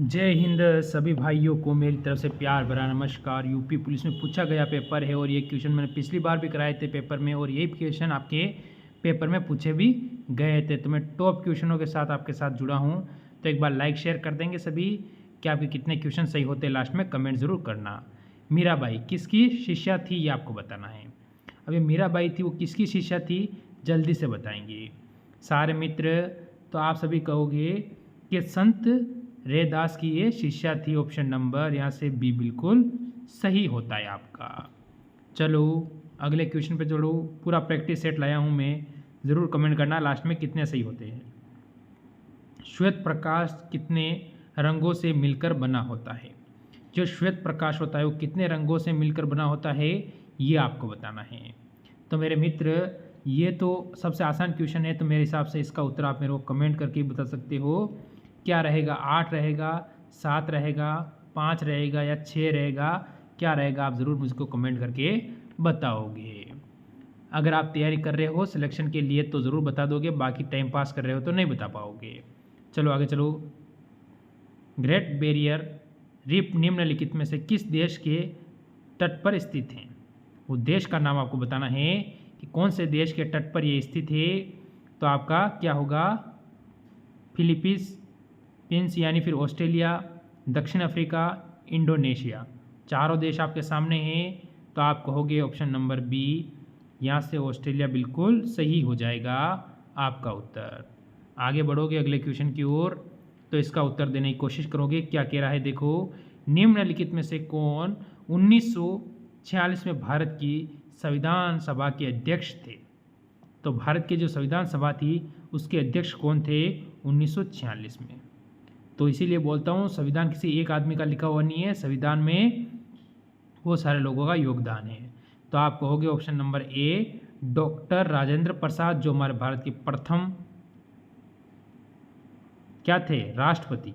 जय हिंद सभी भाइयों को मेरी तरफ से प्यार भरा नमस्कार। यूपी पुलिस में पूछा गया पेपर है और ये क्वेश्चन मैंने पिछली बार भी कराए थे पेपर में और यही क्वेश्चन आपके पेपर में पूछे भी गए थे। तो मैं टॉप क्वेश्चनों के साथ आपके साथ जुड़ा हूँ। तो एक बार लाइक शेयर कर देंगे सभी कि आपके कितने क्वेश्चन सही होते हैं, लास्ट में कमेंट ज़रूर करना। मीराबाई किसकी शिष्या थी ये आपको बताना है। अभी मीराबाई थी वो किसकी शिष्या थी, जल्दी से बताएंगे सारे मित्र। तो आप सभी कहोगे कि संत रैदास की ये शिष्या थी। ऑप्शन नंबर यहाँ से बी बिल्कुल सही होता है आपका। चलो अगले क्वेश्चन पे चलो। पूरा प्रैक्टिस सेट लाया हूँ मैं, ज़रूर कमेंट करना लास्ट में कितने सही होते हैं। श्वेत प्रकाश कितने रंगों से मिलकर बना होता है। जो श्वेत प्रकाश होता है वो कितने रंगों से मिलकर बना होता है ये आपको बताना है। तो मेरे मित्र ये तो सबसे आसान क्वेश्चन है, तो मेरे हिसाब से इसका उत्तर आप मेरे को कमेंट करके बता सकते हो। क्या रहेगा, 8 रहेगा, 7 रहेगा, 5 रहेगा या 6 रहेगा, क्या रहेगा, आप ज़रूर मुझको कमेंट करके बताओगे। अगर आप तैयारी कर रहे हो सिलेक्शन के लिए तो ज़रूर बता दोगे, बाकी टाइम पास कर रहे हो तो नहीं बता पाओगे। चलो आगे चलो। ग्रेट बैरियर रीफ निम्नलिखित में से किस देश के तट पर स्थित है। वो देश का नाम आपको बताना है कि कौन से देश के तट पर ये स्थित है। तो आपका क्या होगा, फिलीपींस यानी फिर ऑस्ट्रेलिया, दक्षिण अफ्रीका, इंडोनेशिया। चारों देश आपके सामने हैं। तो आप कहोगे ऑप्शन नंबर बी, यहाँ से ऑस्ट्रेलिया बिल्कुल सही हो जाएगा आपका उत्तर। आगे बढ़ोगे अगले क्वेश्चन की ओर, तो इसका उत्तर देने की कोशिश करोगे। क्या कह रहा है देखो, निम्नलिखित में से कौन 1946 में भारत की संविधान सभा के अध्यक्ष थे। तो भारत के जो संविधान सभा थी उसके अध्यक्ष कौन थे 1946 में। तो इसीलिए बोलता हूँ संविधान किसी एक आदमी का लिखा हुआ नहीं है, संविधान में वो सारे लोगों का योगदान है। तो आप कहोगे option number A, doctor Rajendra Prasad, जो हमारे भारत के प्रथम क्या थे, राष्ट्रपति।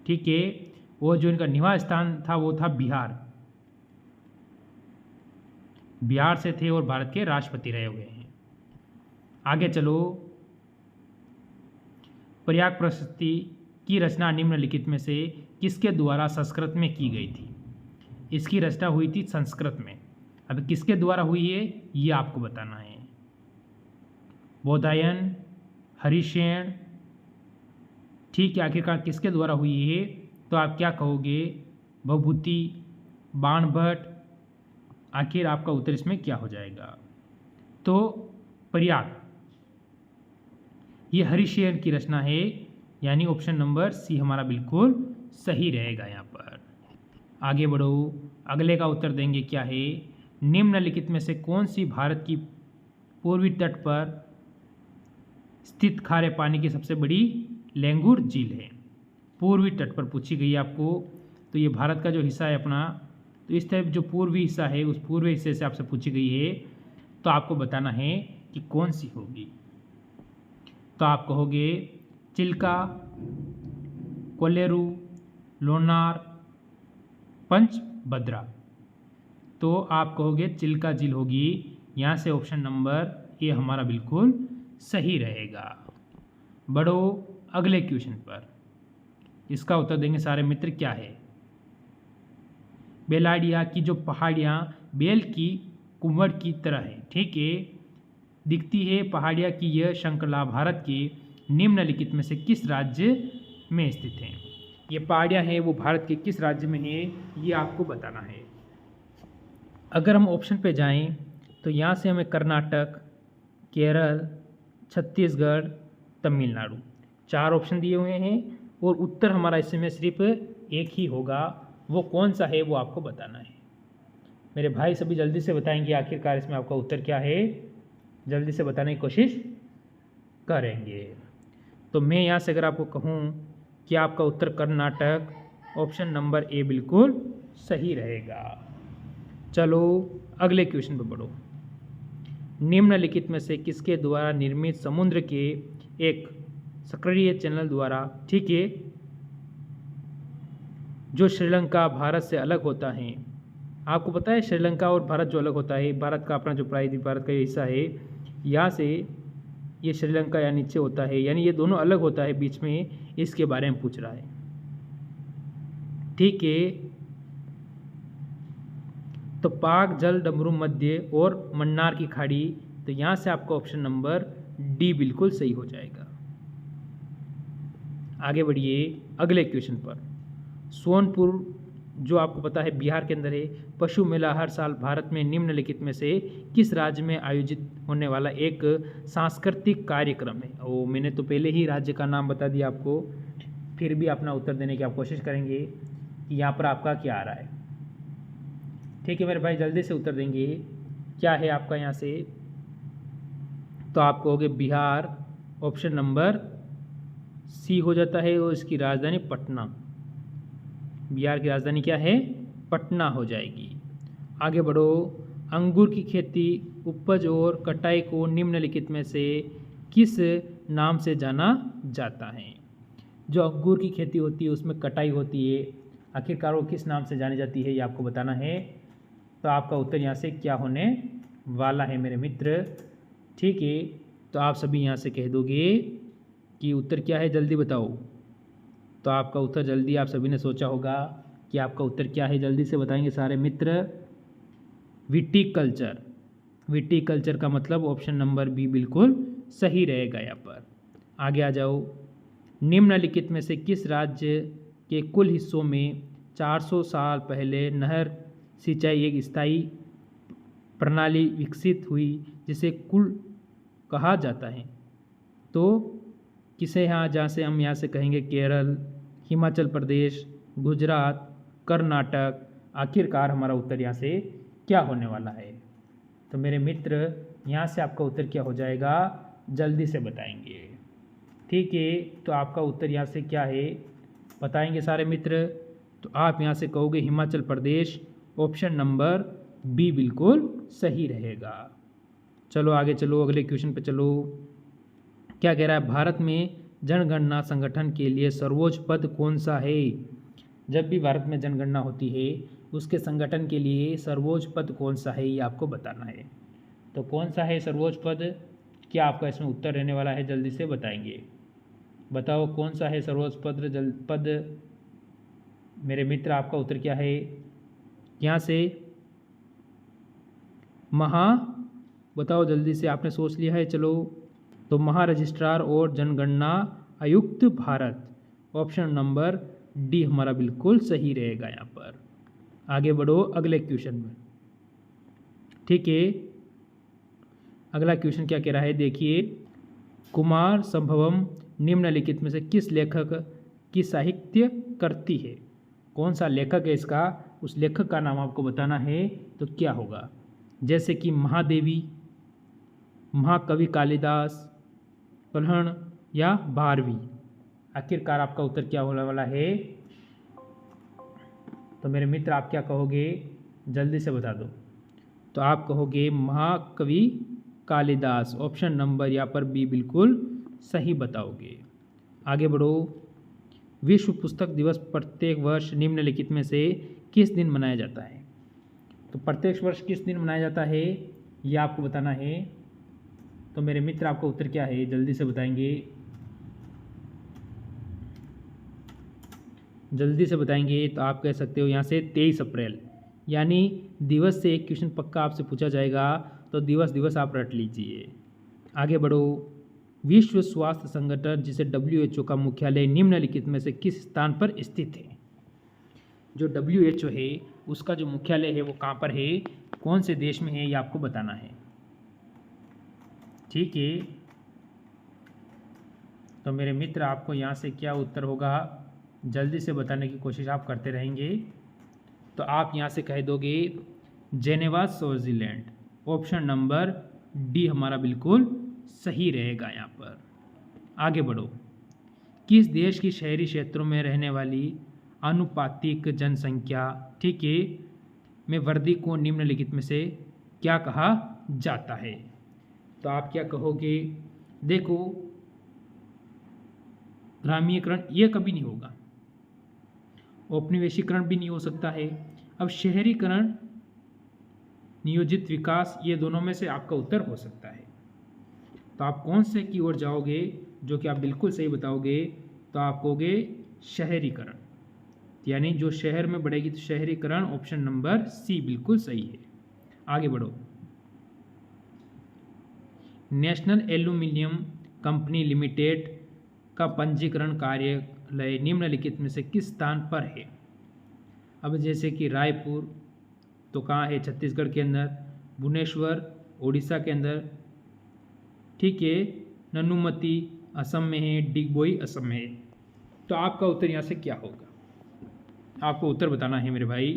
ठीक है, वो जो इनका निवास स्थान था वो था बिहार से थे और भारत के राष्ट्रपति रहे हुए हैं। आगे चलो। प्रयाग प्रशस्ति की रचना निम्नलिखित में से किसके द्वारा संस्कृत में की गई थी। इसकी रचना हुई थी संस्कृत में। अब किसके द्वारा हुई है ये आपको बताना है। बोधायन, हरिशेन, ठीक है, आखिरकार किसके द्वारा हुई है। तो आप क्या कहोगे, भभूति, बाणभट्ट। आखिर आपका उत्तर इसमें क्या हो जाएगा। तो प्रयाग ये हरिशेन की रचना है, यानी ऑप्शन नंबर सी हमारा बिल्कुल सही रहेगा यहाँ पर। आगे बढ़ो, अगले का उत्तर देंगे क्या है। निम्नलिखित में से कौन सी भारत की पूर्वी तट पर स्थित खारे पानी की सबसे बड़ी लैंगूर झील है। पूर्वी तट पर पूछी गई आपको। तो ये भारत का जो हिस्सा है अपना, तो इस तरफ जो पूर्वी हिस्सा है उस पूर्वी हिस्से से आपसे पूछी गई है। तो आपको बताना है कि कौन सी होगी। तो आप कहोगे चिल्का, कोलेरू, लोनार, पंचभद्रा। तो आप कहोगे चिल्का झील होगी। यहाँ से ऑप्शन नंबर ए हमारा बिल्कुल सही रहेगा। बढ़ो अगले क्वेश्चन पर, इसका उत्तर देंगे सारे मित्र। क्या है, बेलाडिया की जो पहाड़ियाँ बेल की कुंवड़ की तरह है, ठीक है, दिखती है पहाड़ियाँ की यह श्रृंखला भारत के निम्नलिखित में से किस राज्य में स्थित है। ये पहाड़ियाँ हैं वो भारत के किस राज्य में है ये आपको बताना है। अगर हम ऑप्शन पे जाएं तो यहाँ से हमें कर्नाटक, केरल, छत्तीसगढ़, तमिलनाडु, 4 ऑप्शन दिए हुए हैं और उत्तर हमारा इसमें सिर्फ एक ही होगा। वो कौन सा है वो आपको बताना है। मेरे भाई सभी जल्दी से बताएंगे आखिरकार इसमें आपका उत्तर क्या है, जल्दी से बताने की कोशिश करेंगे। तो मैं यहाँ से अगर आपको कहूँ कि आपका उत्तर कर्नाटक, ऑप्शन नंबर ए बिल्कुल सही रहेगा। चलो अगले क्वेश्चन पर बढ़ो। निम्नलिखित में से किसके द्वारा निर्मित समुद्र के एक सक्रिय चैनल द्वारा, ठीक है, जो श्रीलंका भारत से अलग होता है। आपको पता है श्रीलंका और भारत जो अलग होता है, भारत का अपना जो प्रायद्वीप भारत का हिस्सा है, यहाँ से ये श्रीलंका या नीचे होता है, यानी ये दोनों अलग होता है बीच में, इसके बारे में पूछ रहा है। ठीक है, तो पाक जल डमरू मध्य और मन्नार की खाड़ी, तो यहाँ से आपका ऑप्शन नंबर डी बिल्कुल सही हो जाएगा। आगे बढ़िए अगले क्वेश्चन पर। सोनपुर जो आपको पता है बिहार के अंदर है, पशु मेला हर साल भारत में निम्नलिखित में से किस राज्य में आयोजित होने वाला एक सांस्कृतिक कार्यक्रम है। और मैंने तो पहले ही राज्य का नाम बता दिया आपको, फिर भी अपना उत्तर देने की आप कोशिश करेंगे कि यहाँ पर आपका क्या आ रहा है। ठीक है मेरे भाई, जल्दी से उत्तर देंगे क्या है आपका यहाँ से। तो आप कहोगे बिहार, ऑप्शन नंबर सी हो जाता है, और इसकी राजधानी पटना। बिहार की राजधानी क्या है? पटना हो जाएगी। आगे बढ़ो। अंगूर की खेती, उपज और कटाई को निम्नलिखित में से किस नाम से जाना जाता है। जो अंगूर की खेती होती है उसमें कटाई होती है, आखिरकार वो किस नाम से जानी जाती है ये आपको बताना है। तो आपका उत्तर यहाँ से क्या होने वाला है मेरे मित्र। ठीक है, तो आप सभी यहाँ से कह दोगे कि उत्तर क्या है, जल्दी बताओ। तो आपका उत्तर जल्दी, आप सभी ने सोचा होगा कि आपका उत्तर क्या है, जल्दी से बताएंगे सारे मित्र। विटीकल्चर। विटीकल्चर का मतलब ऑप्शन नंबर बी बिल्कुल सही रहेगा यहाँ पर। आगे आ जाओ। निम्नलिखित में से किस राज्य के कुल हिस्सों में 400 साल पहले नहर सिंचाई एक स्थायी प्रणाली विकसित हुई जिसे कुल कहा जाता है। तो किसे यहाँ, जहाँ से हम यहाँ से कहेंगे केरल, हिमाचल प्रदेश, गुजरात, कर्नाटक। आखिरकार हमारा उत्तर यहाँ से क्या होने वाला है। तो मेरे मित्र यहाँ से आपका उत्तर क्या हो जाएगा, जल्दी से बताएंगे। ठीक है, तो आपका उत्तर यहाँ से क्या है बताएंगे सारे मित्र। तो आप यहाँ से कहोगे Himachal Pradesh, option number B बिल्कुल सही रहेगा। चलो आगे चलो, अगले क्वेश्चन पे चलो। क्या कह रहा है, भारत में जनगणना संगठन के लिए सर्वोच्च पद कौन सा है। जब भी भारत में जनगणना होती है उसके संगठन के लिए सर्वोच्च पद कौन सा है ये आपको बताना है। तो कौन सा है सर्वोच्च पद, क्या आपका इसमें उत्तर रहने वाला है, जल्दी से बताएंगे। बताओ कौन सा है सर्वोच्च पद मेरे मित्र, आपका उत्तर क्या है। यहाँ से बताओ जल्दी से, आपने सोच लिया है। चलो, तो महारजिस्ट्रार और जनगणना आयुक्त भारत, ऑप्शन नंबर डी हमारा बिल्कुल सही रहेगा यहाँ पर। आगे बढ़ो अगले क्वेश्चन में। ठीक है, अगला क्वेश्चन क्या कह रहा है देखिए। कुमार संभवम निम्नलिखित में से किस लेखक की साहित्य करती है। कौन सा लेखक है इसका, उस लेखक का नाम आपको बताना है। तो क्या होगा, जैसे कि महादेवी, महाकवि कालिदास, कल्हण या भारवी। आखिरकार आपका उत्तर क्या होने वाला है। तो मेरे मित्र आप क्या कहोगे, जल्दी से बता दो। तो आप कहोगे महाकवि कालिदास, ऑप्शन नंबर यहाँ पर बी बिल्कुल सही बताओगे। आगे बढ़ो। विश्व पुस्तक दिवस प्रत्येक वर्ष निम्नलिखित में से किस दिन मनाया जाता है। तो प्रत्येक वर्ष किस दिन मनाया जाता है ये आपको बताना है। तो मेरे मित्र आपका उत्तर क्या है, जल्दी से बताएंगे। जल्दी से बताएंगे तो आप कह सकते हो यहाँ से 23 अप्रैल, यानी दिवस से एक क्वेश्चन पक्का आपसे पूछा जाएगा, तो दिवस आप रट लीजिए। आगे बढ़ो। विश्व स्वास्थ्य संगठन जिसे WHO का मुख्यालय निम्नलिखित में से किस स्थान पर स्थित है। जो WHO है उसका जो मुख्यालय है वो कहाँ पर है, कौन से देश में है, ये आपको बताना है। ठीक है, तो मेरे मित्र आपको यहाँ से क्या उत्तर होगा, जल्दी से बताने की कोशिश आप करते रहेंगे। तो आप यहाँ से कह दोगे Geneva Switzerland, option number D हमारा बिल्कुल सही रहेगा यहाँ पर। आगे बढ़ो। किस देश की शहरी क्षेत्रों में रहने वाली आनुपातिक जनसंख्या, ठीक है, में वृद्धि को निम्नलिखित में से क्या कहा जाता है। तो आप क्या कहोगे, देखो ग्रामीणीकरण ये कभी नहीं होगा, औपनिवेशीकरण भी नहीं हो सकता है। अब शहरीकरण, नियोजित विकास, ये दोनों में से आपका उत्तर हो सकता है। तो तो आप कौन से की ओर जाओगे जो कि आप बिल्कुल सही बताओगे, तो आप कहोगे शहरीकरण, यानी जो शहर में बढ़ेगी तो शहरीकरण, ऑप्शन नंबर सी बिल्कुल सही है। आगे बढ़ो। नेशनल एल्यूमिनियम कंपनी लिमिटेड का पंजीकरण कार्यालय निम्नलिखित में से किस स्थान पर है? अब जैसे कि रायपुर तो कहाँ है? छत्तीसगढ़ के अंदर। भुवनेश्वर उड़ीसा के अंदर, ठीक है। ननुमती असम में है, डिगबोई असम में है। तो आपका उत्तर यहाँ से क्या होगा? आपको उत्तर बताना है मेरे भाई।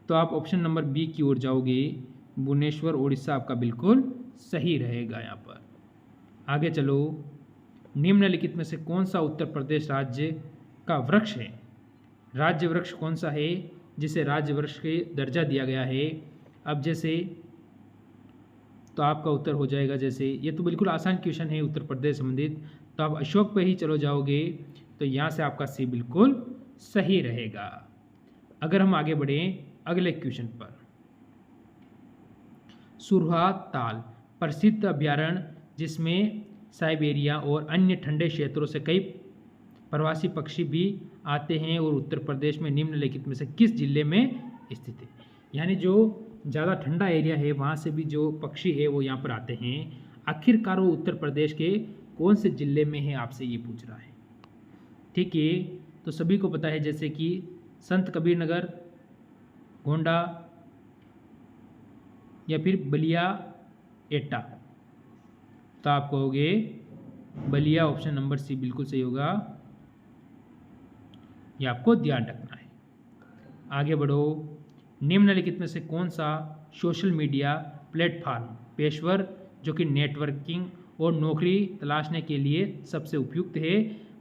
तो आप ऑप्शन नंबर बी की ओर जाओगे, भुवनेश्वर उड़ीसा आपका बिल्कुल सही रहेगा यहाँ पर। आगे चलो। निम्नलिखित में से कौन सा उत्तर प्रदेश राज्य का वृक्ष है? राज्य वृक्ष कौन सा है जिसे राज्य वृक्ष के दर्जा दिया गया है? अब जैसे तो आपका उत्तर हो जाएगा, जैसे ये तो बिल्कुल आसान क्वेश्चन है उत्तर प्रदेश संबंधित, तो आप अशोक पे ही चलो जाओगे, तो यहाँ से आपका सी बिल्कुल सही रहेगा। अगर हम आगे बढ़ें अगले क्वेश्चन पर, सुरहा ताल प्रसिद्ध अभ्यारण्य जिसमें साइबेरिया और अन्य ठंडे क्षेत्रों से कई प्रवासी पक्षी भी आते हैं और उत्तर प्रदेश में निम्नलिखित में से किस जिले में स्थित है? यानी जो ज़्यादा ठंडा एरिया है वहाँ से भी जो पक्षी है वो यहाँ पर आते हैं। आखिरकार वो उत्तर प्रदेश के कौन से ज़िले में है, आपसे ये पूछ रहा है। ठीक है, तो सभी को पता है जैसे कि संत कबीर नगर, गोंडा या फिर बलिया, एटा। तो आप कहोगे बलिया, ऑप्शन नंबर सी बिल्कुल सही होगा। ये आपको ध्यान रखना है। आगे बढ़ो। निम्नलिखित में से कौन सा सोशल मीडिया प्लेटफॉर्म पेशेवर जो कि नेटवर्किंग और नौकरी तलाशने के लिए सबसे उपयुक्त है?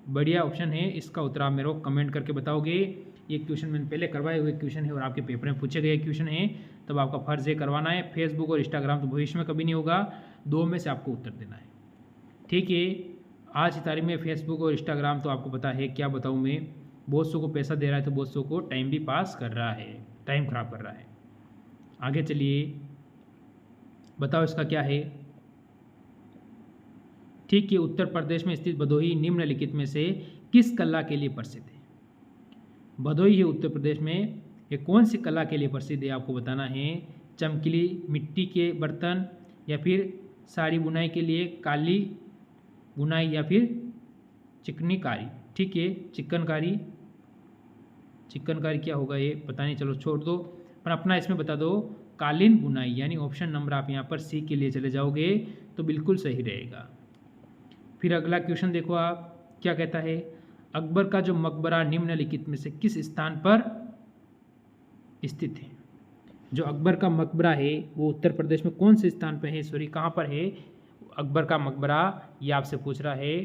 बढ़िया ऑप्शन है। इसका उत्तर आप मेरे को कमेंट करके बताओगे। ये क्वेश्चन मैंने पहले करवाए हुए क्वेश्चन है और आपके पेपर में पूछे गए क्वेश्चन है, तब आपका फर्ज है करवाना है। फेसबुक और इंस्टाग्राम तो भविष्य में कभी नहीं होगा, दो में से आपको उत्तर देना है। ठीक है, आज की तारीख में फेसबुक और इंस्टाग्राम तो आपको पता है, क्या बताऊँ मैं, बहुत सौ को पैसा दे रहा है तो बहुत सौ को टाइम भी पास कर रहा है, टाइम खराब कर रहा है। आगे चलिए, बताओ इसका क्या है। ठीक है, उत्तर प्रदेश में स्थित भदोही निम्नलिखित में से किस कला के लिए प्रसिद्ध है? भदोही है उत्तर प्रदेश में, ये कौन सी कला के लिए प्रसिद्ध है आपको बताना है। चमकीली मिट्टी के बर्तन, या फिर साड़ी बुनाई के लिए काली बुनाई, या फिर चिकनीकारी। ठीक है, चिकनकारी क्या होगा ये पता नहीं, चलो छोड़ दो, पर अपना इसमें बता दो कालीन बुनाई, यानी ऑप्शन नंबर आप यहाँ पर सी के लिए चले जाओगे तो बिल्कुल सही रहेगा। फिर अगला क्वेश्चन देखो आप क्या कहता है। अकबर का जो मकबरा निम्नलिखित में से किस स्थान पर स्थित है? जो अकबर का मकबरा है वो उत्तर प्रदेश में कौन से स्थान पर है, सॉरी कहाँ पर है अकबर का मकबरा, ये आपसे पूछ रहा है।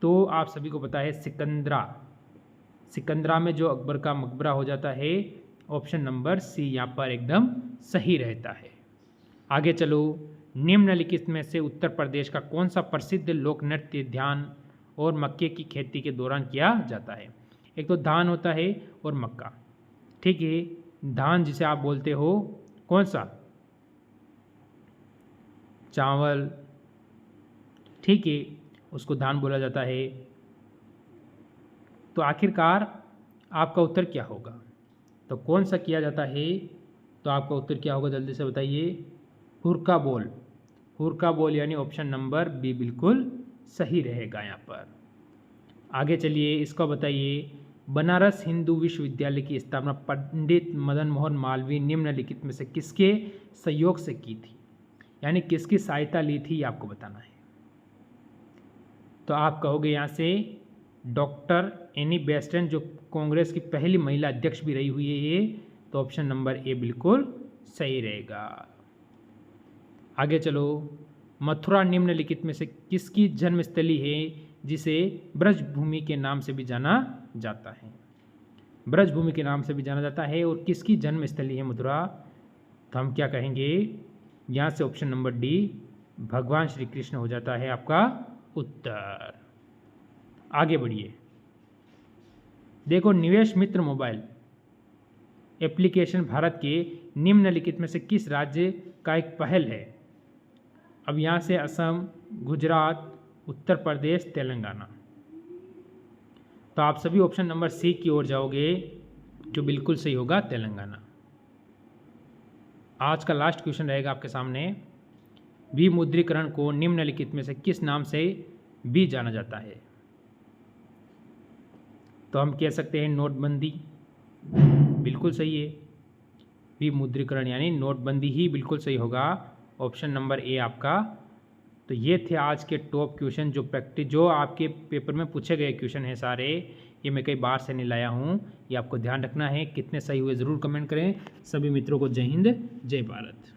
तो आप सभी को पता है सिकंदरा में जो अकबर का मकबरा हो जाता है, ऑप्शन नंबर सी यहाँ पर एकदम सही रहता है। आगे चलो। निम्नलिखित में से उत्तर प्रदेश का कौन सा प्रसिद्ध लोक नृत्य धान और मक्के की खेती के दौरान किया जाता है? एक तो धान होता है और मक्का। ठीक है, धान जिसे आप बोलते हो कौन सा, चावल, ठीक है, उसको धान बोला जाता है। तो आखिरकार आपका उत्तर क्या होगा? तो कौन सा किया जाता है? तो आपका उत्तर क्या होगा जल्दी से बताइए। हुरका बोल यानी ऑप्शन नंबर बी बिल्कुल सही रहेगा यहाँ पर। आगे चलिए, इसको बताइए। बनारस हिंदू विश्वविद्यालय की स्थापना पंडित मदन मोहन मालवीय निम्नलिखित में से किसके सहयोग से की थी, यानी किसकी सहायता ली थी, आपको बताना है। तो आप कहोगे यहाँ से डॉक्टर एनी बेस्टन, जो कांग्रेस की पहली महिला अध्यक्ष भी रही हुई है ये, तो ऑप्शन नंबर ए बिल्कुल सही रहेगा। आगे चलो। मथुरा निम्नलिखित में से किसकी जन्मस्थली है जिसे ब्रजभूमि के नाम से भी जाना जाता है? ब्रजभूमि के नाम से भी जाना जाता है, और किसकी जन्मस्थली है मथुरा? तो हम क्या कहेंगे यहाँ से, ऑप्शन नंबर डी भगवान श्री कृष्ण हो जाता है आपका उत्तर। आगे बढ़िए, देखो निवेश मित्र मोबाइल एप्लीकेशन भारत के निम्नलिखित में से किस राज्य का एक पहल है? अब यहाँ से असम, गुजरात, उत्तर प्रदेश, तेलंगाना। तो आप सभी ऑप्शन नंबर सी की ओर जाओगे, जो बिल्कुल सही होगा तेलंगाना। आज का लास्ट क्वेश्चन रहेगा आपके सामने। विमुद्रीकरण को निम्नलिखित में से किस नाम से भी जाना जाता है? तो हम कह सकते हैं नोटबंदी, बिल्कुल सही है। विमुद्रीकरण यानी नोटबंदी ही बिल्कुल सही होगा, ऑप्शन नंबर ए आपका। तो ये थे आज के टॉप क्वेश्चन जो आपके पेपर में पूछे गए क्वेश्चन हैं सारे। ये मैं कई बार से नहीं लाया हूँ, ये आपको ध्यान रखना है। कितने सही हुए ज़रूर कमेंट करें। सभी मित्रों को जय हिंद, जय भारत।